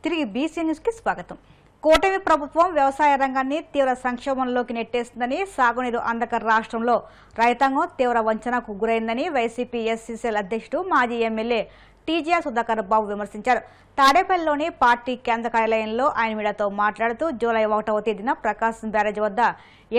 తిరిగి BC news కి స్వాగతం. కూటమి ప్రభుత్వం వ్యవసాయ రంగాన్ని తీవ్ర సంక్షోభంలోకి నెట్టేస్తుందని, సాగునీరు అందక రాష్ట్రంలో రైతాంగం తీవ్ర వంచనకు గురైందని వైసీపీ ఎస్సీసీఎల్ అధ్యక్షుడు మాజీ ఎమ్మెల్యే టీజీఆర్ సుధాకర్ బాబు విమర్శించారు. తాడేపల్లిలోని పార్టీ కేంద్ర కార్యాలయంలో ఆయన మీడియాతో మాట్లాడుతూ జూలై 1వ తేదీన ప్రకాశం బ్యారేజ్ వద్ద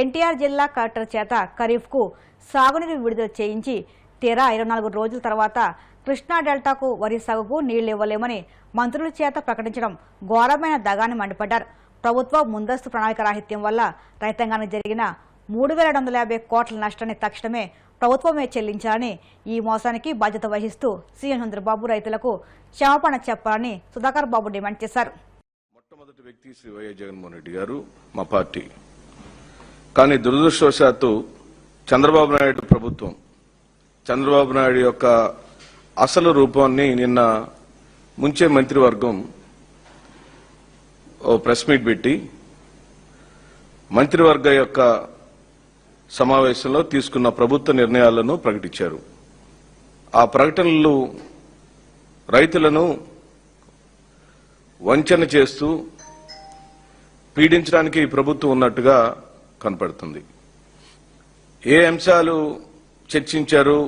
ఎన్టీఆర్ జిల్లా కలెక్టర్ చేత ఖరీఫ్కు సాగునీరు విడుదల చేయించి తీరా 24 రోజుల తర్వాత కృష్ణా డెల్టాకు వరి సాగుకు నీళ్లు ఇవ్వలేమని మంత్రుల చేత ప్రకటించడం ఘోరమైన దగాని మండిపడ్డారు. ప్రభుత్వ ముందస్తు ప్రణాళిక రాహిత్యం వల్ల రైతాంగానికి జరిగిన 3,250 కోట్ల నష్టాన్ని తక్షణమే ప్రభుత్వమే చెల్లించాలని, ఈ మోసానికి బాధ్యత వహిస్తూ సీఎం చంద్రబాబు రైతులకు క్షమాపణ చెప్పాలని సుధాకర్ బాబు డిమాండ్ చేశారు. మొట్టమొదటి వ్యక్తి శ్రీ వైఎస్ జగన్మోహన్ రెడ్డి గారు, మా పార్టీ. కానీ దురదృష్టవశాత్తు చంద్రబాబు నాయుడు ప్రభుత్వం, చంద్రబాబు నాయుడు యొక్క అసలు రూపాన్ని నిన్న ముంచే మంత్రివర్గం ఓ ప్రెస్ మీట్ పెట్టి మంత్రివర్గ యొక్క సమావేశంలో తీసుకున్న ప్రభుత్వ నిర్ణయాలను ప్రకటించారు. ఆ ప్రకటనలు రైతులను వంచన చేస్తూ పీడించడానికి ఈ ప్రభుత్వం ఉన్నట్టుగా కనపడుతుంది. ఏ అంశాలు చర్చించారు,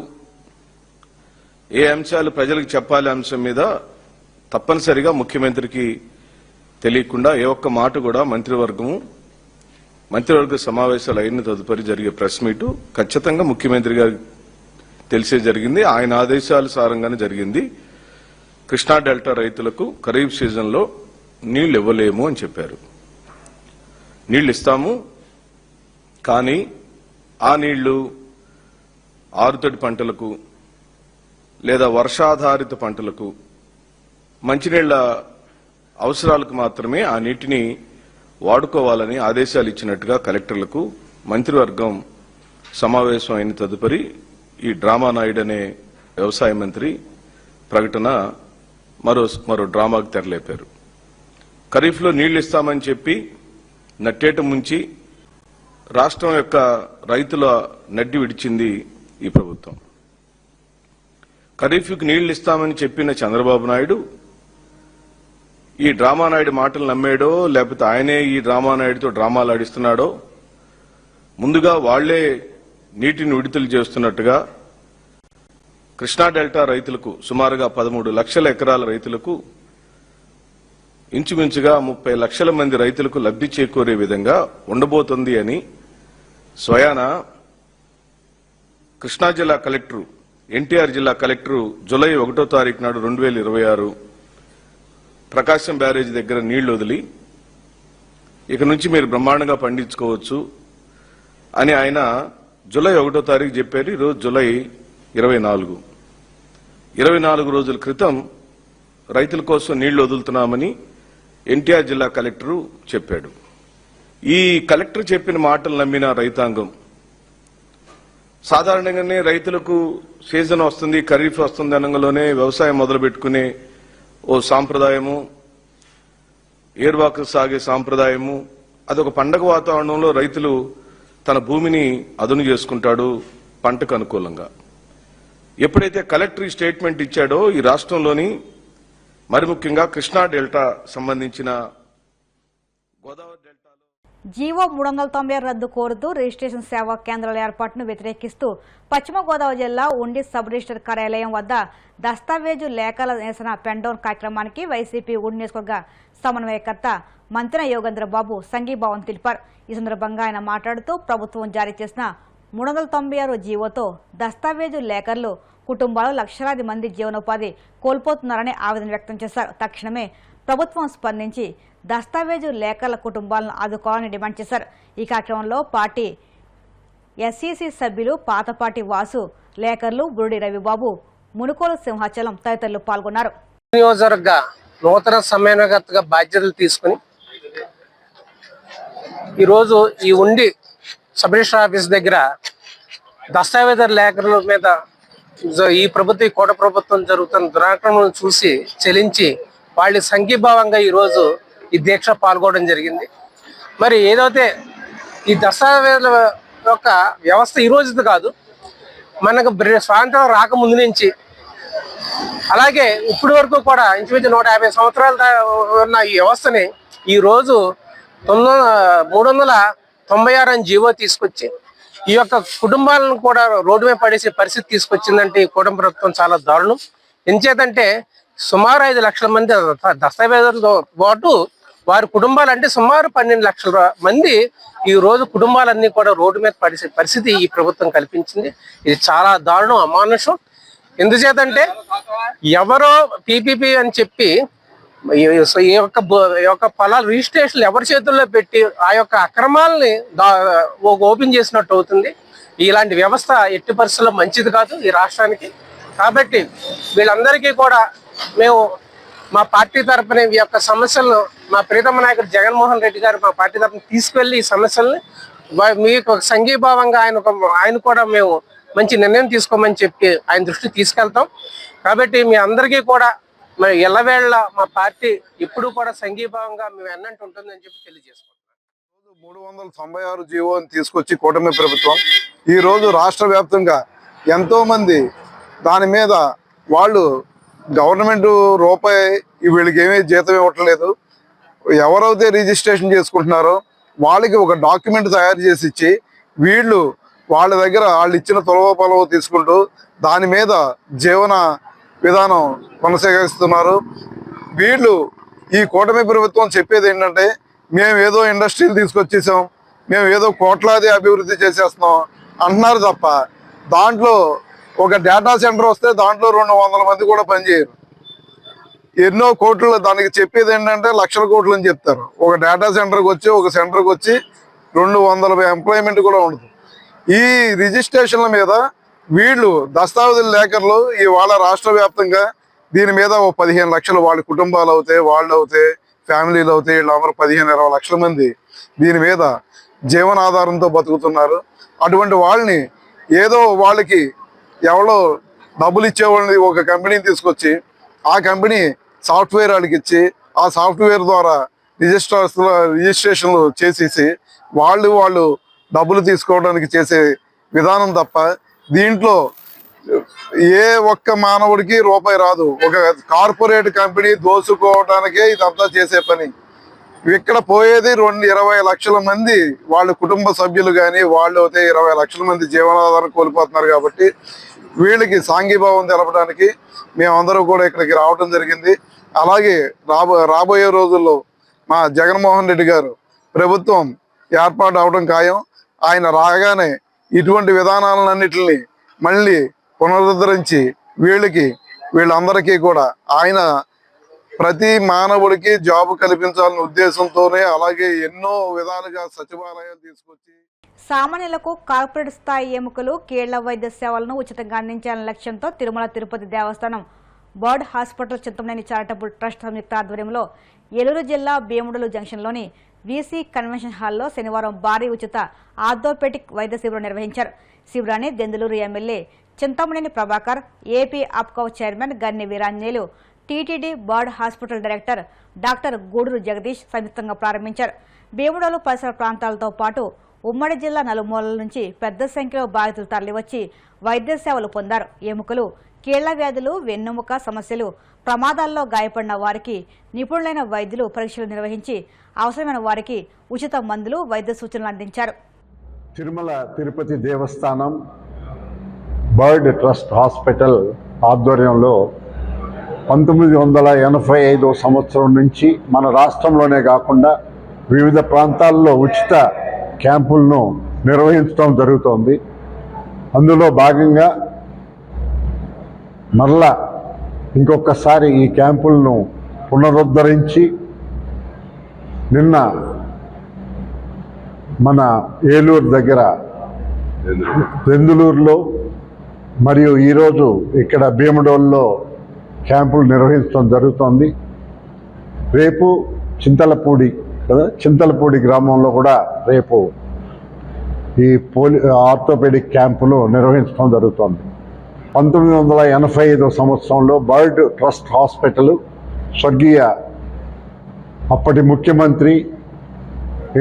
ఏ అంశాలు ప్రజలకు చెప్పాలి అంశం మీద తప్పనిసరిగా ముఖ్యమంత్రికి తెలియకుండా ఏ ఒక్క మాట కూడా మంత్రివర్గ సమావేశాలు అయిన తదుపరి జరిగే ప్రెస్ మీటు ఖచ్చితంగా ముఖ్యమంత్రి గారికి తెలిసే జరిగింది. ఆయన ఆదేశాల సారంగానే జరిగింది. కృష్ణా డెల్టా రైతులకు ఖరీఫ్ సీజన్లో నీళ్లు ఇవ్వలేము అని చెప్పారు. నీళ్లు ఇస్తాము, కానీ ఆ నీళ్లు ఆరుతడి పంటలకు లేదా వర్షాధారిత పంటలకు, మంచినీళ్ల అవసరాలకు మాత్రమే ఆ నీటిని వాడుకోవాలని ఆదేశాలు ఇచ్చినట్టుగా కలెక్టర్లకు మంత్రివర్గం సమావేశం అయిన తదుపరి ఈ డ్రామా నాయుడు అనే వ్యవసాయ మంత్రి ప్రకటన మరో డ్రామాకు తెరలేపారు. ఖరీఫ్లో నీళ్లు ఇస్తామని చెప్పి నట్టేట ముంచి రాష్ట్రం యొక్క రైతుల నడ్డి విడిచింది ఈ ప్రభుత్వం. ఖరీఫ్కి నీళ్లు ఇస్తామని చెప్పిన చంద్రబాబు నాయుడు ఈ డ్రామా నాయుడు మాటలు నమ్మాడో, లేకపోతే ఆయనే ఈ డ్రామా నాయుడుతో డ్రామాలు ఆడిస్తున్నాడో, ముందుగా వాళ్లే నీటిని విడుదల చేస్తున్నట్టుగా కృష్ణా డెల్టా రైతులకు సుమారుగా 13 లక్షల ఎకరాల రైతులకు ఇంచుమించుగా 30 లక్షల మంది రైతులకు లబ్ధి చేకూరే విధంగా ఉండబోతుంది అని స్వయాన కృష్ణా జిల్లా కలెక్టర్, ఎన్టీఆర్ జిల్లా కలెక్టర్ జూలై 1వ తారీఖు నాడు 2026 ప్రకాశం బ్యారేజ్ దగ్గర నీళ్లు వదిలి ఇక నుంచి మీరు బ్రహ్మాండంగా పండించుకోవచ్చు అని ఆయన జూలై 1వ తారీఖు చెప్పారు. ఈరోజు జూలై 24 రోజుల క్రితం రైతుల కోసం నీళ్లు వదులుతున్నామని ఎన్టీఆర్ జిల్లా కలెక్టర్ చెప్పాడు. ఈ కలెక్టర్ చెప్పిన మాటలు నమ్మిన రైతాంగం, సాధారణంగానే రైతులకు సీజన్ వస్తుంది, ఖరీఫ్ వస్తుంది అనగానే వ్యవసాయం మొదలు పెట్టుకునే ఓ సాంప్రదాయము, ఏర్వాకు సాగే సాంప్రదాయము, అదొక పండగ వాతావరణంలో రైతులు తన భూమిని అదును చేసుకుంటాడు పంటకు అనుకూలంగా. ఎప్పుడైతే కలెక్టర్ స్టేట్మెంట్ ఇచ్చాడో ఈ రాష్ట్రంలోని మరి ముఖ్యంగా కృష్ణా డెల్టా సంబంధించిన గోదావరి డెల్టాలో జీవో 390 రద్దు కోరుతూ రిజిస్ట్రేషన్ సేవా కేంద్రాల ఏర్పాటును వ్యతిరేకిస్తూ పశ్చిమ గోదావరి జిల్లా ఉండి సబ్ రిజిస్టర్ కార్యాలయం వద్ద దస్తావేజు లేఖల నిరసన పెండౌన్ కార్యక్రమానికి వైసీపీ ఉండి నియోజకవర్గ సమన్వయకర్త మంత్రి యోగేంద్ర బాబు సంఘీభావం తెలిపారు. ఈ సందర్భంగా ఆయన మాట్లాడుతూ ప్రభుత్వం జారీ చేసిన 396 జీవోతో దస్తావేజు లేఖర్లు కుటుంబాలు లక్షలాది మంది జీవనోపాధి కోల్పోతున్నారని ఆవేదన వ్యక్తం చేశారు. తక్షణమే ప్రభుత్వం స్పందించి దస్తావేజు లేఖల కుటుంబాలను ఆదుకోవాలని డిమాండ్ చేశారు. ఈ కార్యక్రమంలో పార్టీ ఎస్సీసీ సభ్యులు పాతపాటి వాసు, లేఖర్లు బురుడి రవిబాబు, మునుకోలు సింహాచలం తదితరులు పాల్గొన్నారు. నియోజకవర్గ నూతన సమన్వయకర్తగా బాధ్యతలు తీసుకుని ఈరోజు ఈ ఉండి సబ్ రిజిస్టర్ ఆఫీస్ దగ్గర దస్తావేజు లేఖల మీద ఈ ప్రభుత్వం, కోట ప్రభుత్వం జరుగుతున్న దురాక్రమణను చూసి చెలించి వాళ్ళ సంఘీభావంగా ఈరోజు ఈ దీక్ష పాల్గొనడం జరిగింది. మరి ఏదైతే ఈ దస్తావేజుల యొక్క వ్యవస్థ ఈ రోజుది కాదు, మనకు స్వాతంత్రం రాకముందు నుంచి అలాగే ఇప్పటి వరకు కూడా ఇంచుమించు 150 సంవత్సరాల ఉన్న ఈ వ్యవస్థని ఈ రోజు 396 అని జీవో తీసుకొచ్చి ఈ యొక్క కుటుంబాలను కూడా రోడ్డు మీద పడేసే పరిస్థితి తీసుకొచ్చిందంటే ఈ కుటుంబ ప్రభుత్వం చాలా దారుణం. ఎంచేతంటే సుమారు 5 లక్షల మంది దస్తావేజులతో పాటు వారి కుటుంబాలు అంటే సుమారు 12 లక్షల మంది ఈ రోజు కుటుంబాలన్నీ కూడా రోడ్డు మీద పడేసే పరిస్థితి ఈ ప్రభుత్వం కల్పించింది. ఇది చాలా దారుణం, అమానుషం. ఎందుచేతంటే ఎవరో పీపీపీ అని చెప్పి ఈ యొక్క పొలాల రిజిస్ట్రేషన్లు ఎవరి చేతుల్లో పెట్టి ఆ యొక్క అక్రమాలని ఓపెన్ చేసినట్టు అవుతుంది. ఇలాంటి వ్యవస్థ ఎట్టి పరిస్థితుల్లో మంచిది కాదు ఈ రాష్ట్రానికి. కాబట్టి వీళ్ళందరికీ కూడా మేము మా పార్టీ తరఫున ఈ యొక్క సమస్యలను మా ప్రీతమ నాయకుడు జగన్మోహన్ రెడ్డి గారు మా పార్టీ తరఫున తీసుకువెళ్ళి ఈ సమస్యల్ని మీకు సంఘీభావంగా ఆయన కూడా మేము మంచి నిర్ణయం తీసుకోమని చెప్పి ఆయన దృష్టికి తీసుకెళ్తాం. కాబట్టి మీ అందరికీ కూడా మరి ఎల్లవేళ మా పార్టీ ఎప్పుడు కూడా సంఘీభావంగా మేము ఎన్నంటూ ఉంటుందని చెప్పి తెలియజేసుకుంటున్నాం. 396 జీవోని తీసుకొచ్చి కూటమి ప్రభుత్వం ఈ రోజు రాష్ట్ర వ్యాప్తంగా ఎంతో మంది దాని మీద వాళ్ళు గవర్నమెంట్ రూపాయి వీళ్ళకి ఏమీ జీతం ఇవ్వట్లేదు. ఎవరైతే రిజిస్ట్రేషన్ చేసుకుంటున్నారో వాళ్ళకి ఒక డాక్యుమెంట్ తయారు చేసి ఇచ్చి వీళ్ళు వాళ్ళ దగ్గర వాళ్ళు ఇచ్చిన తొలవ పొలవ తీసుకుంటూ దాని మీద జీవన విధానం కొనసాగిస్తున్నారు. వీళ్ళు ఈ కూటమి ప్రభుత్వం చెప్పేది ఏంటంటే మేము ఏదో ఇండస్ట్రీలు తీసుకొచ్చేసాం, మేము ఏదో కోట్లాది అభివృద్ధి చేసేస్తున్నాం అంటున్నారు తప్ప దాంట్లో ఒక డేటా సెంటర్ వస్తే దాంట్లో 200 మంది కూడా పనిచేయరు. ఎన్నో కోట్లు దానికి చెప్పేది ఏంటంటే లక్షల కోట్లు అని చెప్తారు. ఒక డేటా సెంటర్కి వచ్చి ఒక సెంటర్కి వచ్చి 200 ఎంప్లాయ్మెంట్ కూడా ఉండదు. ఈ రిజిస్ట్రేషన్ల మీద వీళ్ళు దస్తావేజుల లేఖర్లు ఇవాళ రాష్ట్ర వ్యాప్తంగా దీని మీద ఓ 15 లక్షలు వాళ్ళ కుటుంబాలు అవుతాయి, వాళ్ళు అవుతాయి, ఫ్యామిలీలు అవుతాయి, వీళ్ళందరూ 15-20 లక్షల మంది దీని మీద జీవనాధారంతో బతుకుతున్నారు. అటువంటి వాళ్ళని ఏదో వాళ్ళకి ఎవరో డబ్బులు ఇచ్చేవాళ్ళని ఒక కంపెనీని తీసుకొచ్చి ఆ కంపెనీ సాఫ్ట్వేర్ వాళ్ళకి ఇచ్చి ఆ సాఫ్ట్వేర్ ద్వారా రిజిస్ట్రేషన్లు చేసేసి వాళ్ళు డబ్బులు తీసుకోవడానికి చేసే విధానం తప్ప దీంట్లో ఏ ఒక్క మానవుడికి రూపాయి రాదు. ఒక కార్పొరేట్ కంపెనీ దోచుకోవడానికే ఇదంతా చేసే పని. ఇక్కడ పోయేది 20 లక్షల మంది వాళ్ళ కుటుంబ సభ్యులు కానీ వాళ్ళు అయితే 20 లక్షల మంది జీవనాధారం కోల్పోతున్నారు. కాబట్టి వీళ్ళకి సాంఘీభావం తెలపడానికి మేమందరూ కూడా ఇక్కడికి రావడం జరిగింది. అలాగే రాబోయే రోజుల్లో మా జగన్మోహన్ రెడ్డి గారు ప్రభుత్వం ఏర్పాటు అవడం ఖాయం. ఆయన రాగానే ఇటువంటి విధానాలన్నింటినీ మళ్ళీ పునరుద్ధరించి వీళ్ళందరికీ కూడా ఆయన ప్రతి మానవుడికి జాబ్ కల్పించాలనే ఉద్దేశంతోనే అలాగే ఎన్నో విధాలుగా సచివాలయాలు తీసుకొచ్చి సామాన్యులకు కార్పొరేట్ స్థాయి ఎముకలు కీళ్ల వైద్య సేవలను ఉచితంగా అందించాలనే లక్ష్యంతో Tirumala Tirupati Devasthanam BIRD hospital Chintamaneni charitable trust సంయుక్త ఆధ్వర్యంలో ఏలూరు జిల్లా భీముడలు జంక్షన్లోని వీసీ కన్వెన్షన్ హాల్లో శనివారం భారీ ఉచిత ఆర్థోపెటిక్ వైద్య శిబిరం నిర్వహించారు. శిబిరాన్ని Denduluru MLA Chintamaneni Prabhakar, AP APCO chairman Ganni Veeranjaneyulu, TTD BIRD hospital director doctor Guduru Jagadish సంయుక్తంగా ప్రారంభించారు. భీముడలు పరిసర ప్రాంతాలతో పాటు ఉమ్మడి జిల్లా నలుమూలల నుంచి పెద్ద సంఖ్యలో బాధితులు తరలివచ్చి వైద్య సేవలు పొందారు. ఎముకలు, కీళ్ల వ్యాధులు, వెన్నుముక సమస్యలు, ప్రమాదాల్లో గాయపడిన వారికి నిపుణులైన వైద్యులు పరీక్షలు నిర్వహించి అవసరమైన వారికి ఉచిత మందులు, వైద్య సూచనలు అందించారు. Tirumala Tirupati Devasthanam bird trust hospital ఆధ్వర్యంలో 1985 సంవత్సరం నుంచి మన రాష్ట్రంలోనే కాకుండా వివిధ ప్రాంతాల్లో ఉచిత క్యాంపులను నిర్వహించడం జరుగుతోంది. అందులో భాగంగా మరలా ఇంకొకసారి ఈ క్యాంపులను పునరుద్ధరించి నిన్న మన ఏలూరు దగ్గర దెందులూరులో మరియు ఈరోజు ఇక్కడ భీమడోల్లో క్యాంపులు నిర్వహించడం జరుగుతోంది. రేపు చింతలపూడి గ్రామంలో కూడా రేపు ఈ ఆర్థోపెడిక్ క్యాంపులు నిర్వహించడం జరుగుతోంది. 1985 సంవత్సరంలో బర్డ్ ట్రస్ట్ హాస్పిటల్ స్వర్గీయ అప్పటి ముఖ్యమంత్రి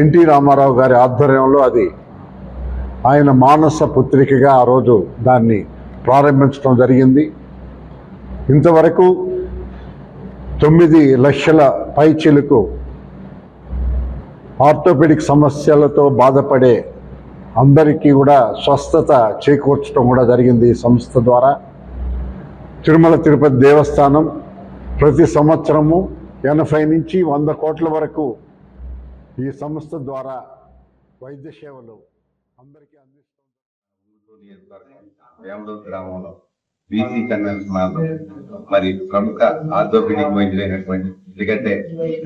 ఎన్టీ రామారావు గారి ఆధ్వర్యంలో అది ఆయన మానస పుత్రికగా ఆ రోజు దాన్ని ప్రారంభించడం జరిగింది. ఇంతవరకు 9 లక్షల పైచిలుకు ఆర్థోపెడిక్ సమస్యలతో బాధపడే అందరికీ కూడా స్వస్థత చేకూర్చడం కూడా జరిగింది ఈ సంస్థ ద్వారా. తిరుమల తిరుపతి దేవస్థానం ప్రతి సంవత్సరము 80 నుంచి 100 కోట్ల వరకు ఈ సంస్థ ద్వారా వైద్య సేవలు అందరికీ అందిస్తుంది. వేమలూరు గ్రామంలో బీసీ కన్వెన్షన్ హాల్లో మరి ప్రముఖ ఆర్థోపెడిక్ వైద్యులైనటువంటి, ఎందుకంటే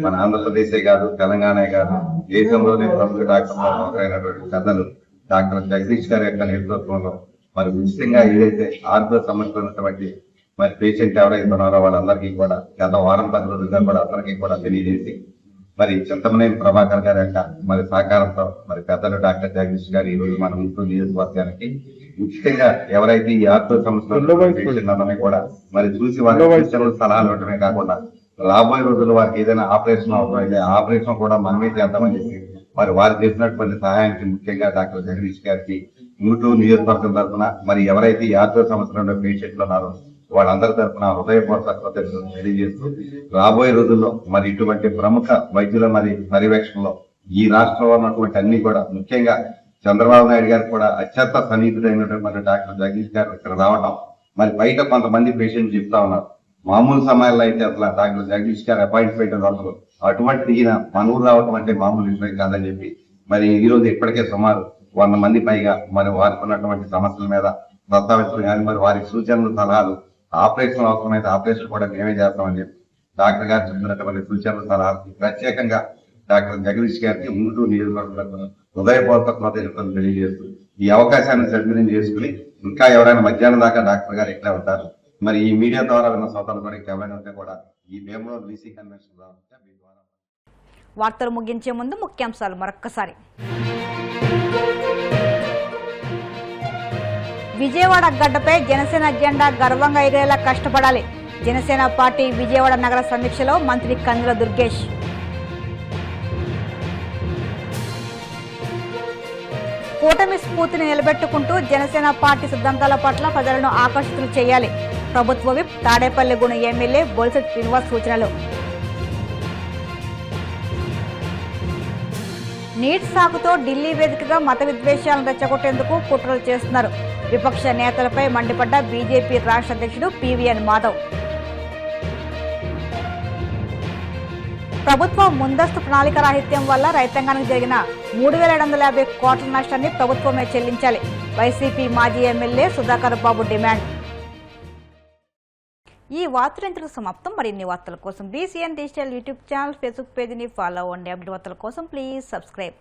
మన ఆంధ్రప్రదేశే కాదు, తెలంగాణే కాదు, దేశంలోనే ప్రముఖ డాక్టర్లు ఒకరైనటువంటి పెద్దలు డాక్టర్ జగదీష్ గారి యొక్క నేతృత్వంలో మరి ఉచితంగా ఏదైతే ఆర్థో సమస్యలు ఉన్నటువంటి మరి పేషెంట్ ఎవరైతే ఉన్నారో వాళ్ళందరికీ కూడా గత వారం 10 రోజులుగా కూడా అందరికీ కూడా తెలియజేసి మరి చింతమనేని ప్రభాకర్ గారి యొక్క మరి సహకారంతో మరి పెద్దలు డాక్టర్ జగదీష్ గారు ఈ రోజు మన గుంటూరు నియోజకవర్గానికి ఉచితంగా ఎవరైతే ఈ ఆర్థో సమస్యలు కూడా మరి చూసి వారి సలహాలు ఇవ్వడమే కాకుండా రాబోయే రోజుల్లో వారికి ఏదైనా ఆపరేషన్ అవసరం అయితే ఆపరేషన్ కూడా మనమే చేద్దామని చెప్పి మరి వారు చేసినటువంటి సహాయానికి ముఖ్యంగా డాక్టర్ జగదీష్ గారికి గుంటూరు నియోజకవర్గం తరఫున మరి ఎవరైతే ఈ ఆర్థో సమస్యలు పేషెంట్లు ఉన్నారో వాళ్ళందరి తరఫున హృదయపూర్వక కృతజ్ఞతలు తెలియజేస్తూ రాబోయే రోజుల్లో మరి ఇటువంటి ప్రముఖ వైద్యుల మరి పర్యవేక్షణలో ఈ రాష్ట్రంలో ఉన్నటువంటి అన్ని కూడా ముఖ్యంగా చంద్రబాబు నాయుడు గారు కూడా అత్యంత సన్నిహితుడైనటువంటి డాక్టర్ జగదీష్ గారు ఇక్కడ రావడం మరి బయట కొంతమంది పేషెంట్ చెప్తా ఉన్నారు. మామూలు సమయాల్లో అయితే అసలు డాక్టర్ జగదీష్ గారు అపాయింట్మెంట్ అసలు అటువంటి ఈయన మన ఊరు రావడం అంటే మామూలు విషయం కాదని చెప్పి మరి ఈ రోజు ఇప్పటికే సుమారు 100 మంది పైగా మరి వారికి ఉన్నటువంటి సమస్యల మీద ప్రస్తావించడం కానీ మరి వారి సూచనలు సలహాలు ఆపరేషన్ అవసరమైతే ఆపరేషన్ కూడా మేమే చేస్తామని చెప్పి డాక్టర్ గారు చెప్పినటువంటి సూచనలు సలహాలు ప్రత్యేకంగా డాక్టర్ జగదీష్ గారికి గుంటూరు నియోజకవర్గంలో హృదయపూర్వక కృతజ్ఞతలు తెలియజేస్తూ ఈ అవకాశాన్ని సద్వినియోగం చేసుకుని ఇంకా ఎవరైనా మధ్యాహ్నం దాకా డాక్టర్ గారు ఇక్కడే ఉంటారు. మరి ఈ మీడియా ద్వారా విన్న శ్రోతలు కూడా ఎవరైనా ఉంటే కూడా ఈ వేమలూరు బీసీ కన్వెన్షన్ ద్వారా. వార్తలు ముగించే ముందు ముఖ్యాంశాలు మరొక్కసారి. విజయవాడ గడ్డపై జనసేన జెండా గర్వంగా ఎగిరేలా కష్టపడాలి. జనసేన పార్టీ విజయవాడ నగర సమీక్షలో మంత్రి కందుల దుర్గేష్. కూటమి స్ఫూర్తిని నిలబెట్టుకుంటూ జనసేన పార్టీ సిద్ధాంతాల పట్ల ప్రజలను ఆకర్షితులు చేయాలి. ప్రభుత్వ విప్ తాడేపల్లిగూడెం ఎమ్మెల్యే బొలిశెట్టి శ్రీనివాస్ సూచనలు. నీట్ సాగుతో ఢిల్లీ వేదికగా మత విద్వేషాలను రెచ్చగొట్టేందుకు కుట్రలు చేస్తున్నారు. విపక్ష నేతలపై మండిపడ్డ బీజేపీ రాష్ట్ర అధ్యక్షుడు పీవీఎన్ మాధవ్. ప్రభుత్వ ముందస్తు ప్రణాళిక రాహిత్యం వల్ల రైతాంగానికి జరిగిన 3,750 కోట్ల నష్టాన్ని ప్రభుత్వమే చెల్లించాలి. వైసీపీ మాజీ ఎమ్మెల్యే సుధాకర్ బాబు డిమాండ్. ఈ వార్తలు ఇంతకు సమాప్తం. మరిన్ని వార్తల కోసం BCN digital YouTube channel, Facebook పేజీని ఫాలో అవ్వండి. అప్డేట్ వార్తల కోసం ప్లీజ్ సబ్స్క్రైబ్.